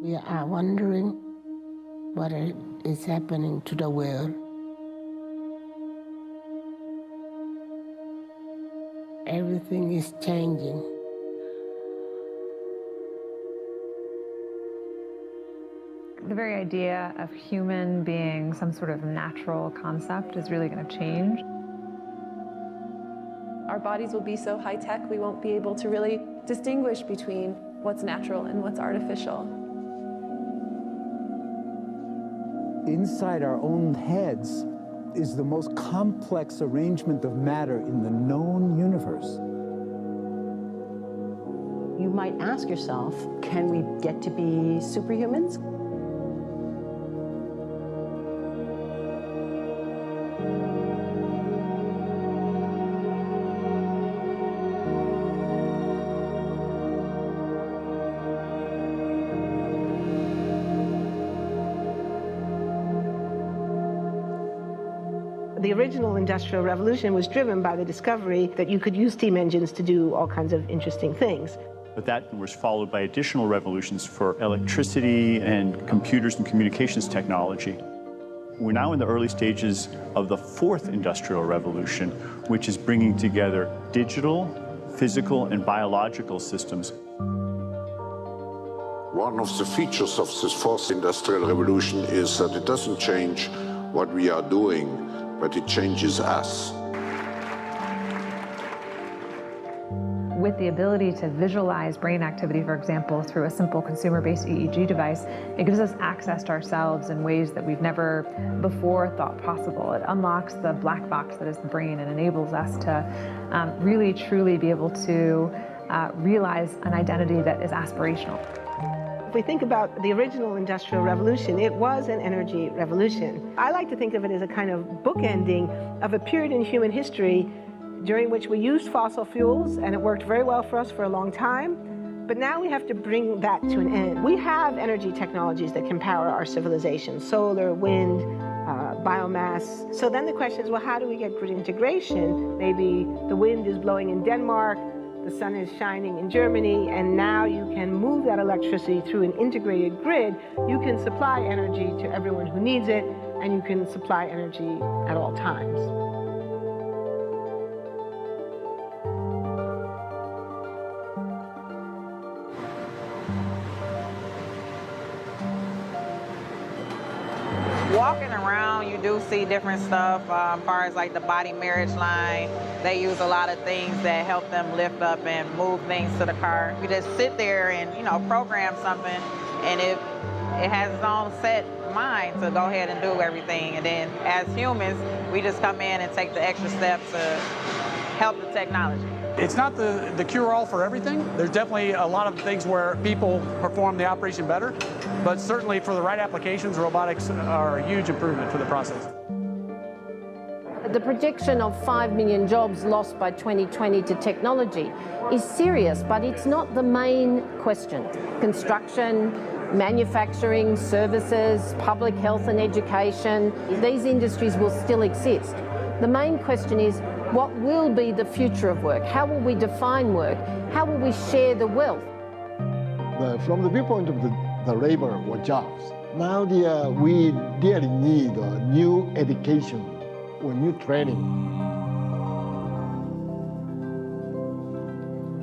We are wondering what is happening to the world. Everything is changing. The very idea of human being some sort of natural concept is really going to change. Our bodies will be so high-tech, we won't be able to really distinguish between what's natural and what's artificial. Inside our own heads is the most complex arrangement of matter in the known universe. You might ask yourself, can we get to be superhumans? The original Industrial Revolution was driven by the discovery that you could use steam engines to do all kinds of interesting things. But that was followed by additional revolutions for electricity and computers and communications technology. We're now in the early stages of the fourth industrial revolution, which is bringing together digital, physical, and biological systems. One of the features of this fourth industrial revolution is that it doesn't change what we are doing, but it changes us. With the ability to visualize brain activity, for example, through a simple consumer-based EEG device, it gives us access to ourselves in ways that we've never before thought possible. It unlocks the black box that is the brain and enables us to really, truly be able to realize an identity that is aspirational. If we think about the original Industrial Revolution, it was an energy revolution. I like to think of it as a kind of bookending of a period in human history during which we used fossil fuels, and it worked very well for us for a long time, but now we have to bring that to an end. We have energy technologies that can power our civilization: solar, wind, biomass. So then the question is, well, how do we get grid integration? Maybe the wind is blowing in Denmark, the sun is shining in Germany, and now you can move that electricity through an integrated grid. You can supply energy to everyone who needs it, and you can supply energy at all times. Walking around, you do see different stuff as far as like the body marriage line. They use a lot of things that help them lift up and move things to the car. You just sit there and, you know, program something, and it has its own set mind to go ahead and do everything. And then as humans, we just come in and take the extra steps to help the technology. It's not the cure-all for everything. There's definitely a lot of things where people perform the operation better, but certainly for the right applications, robotics are a huge improvement for the process. The projection of 5 million jobs lost by 2020 to technology is serious, but it's not the main question. Construction, manufacturing, services, public health and education, these industries will still exist. The main question is, what will be the future of work? How will we define work? How will we share the wealth? From the viewpoint of the labor or jobs, now we really need new education or new training.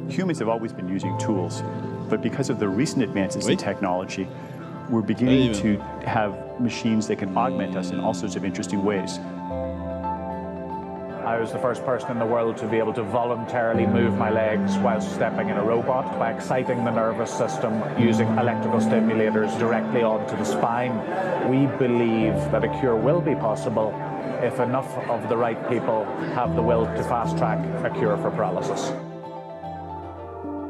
Humans have always been using tools, but because of the recent advances in technology, we're beginning to have machines that can augment us in all sorts of interesting ways. I was the first person in the world to be able to voluntarily move my legs while stepping in a robot by exciting the nervous system using electrical stimulators directly onto the spine. We believe that a cure will be possible if enough of the right people have the will to fast-track a cure for paralysis.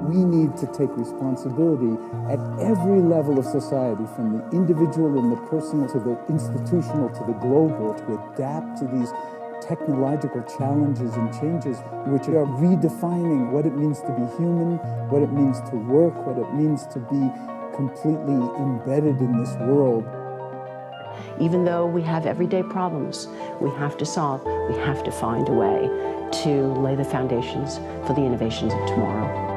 We need to take responsibility at every level of society, from the individual and the personal to the institutional to the global, to adapt to these technological challenges and changes, which are redefining what it means to be human, what it means to work, what it means to be completely embedded in this world. Even though we have everyday problems we have to solve, we have to find a way to lay the foundations for the innovations of tomorrow.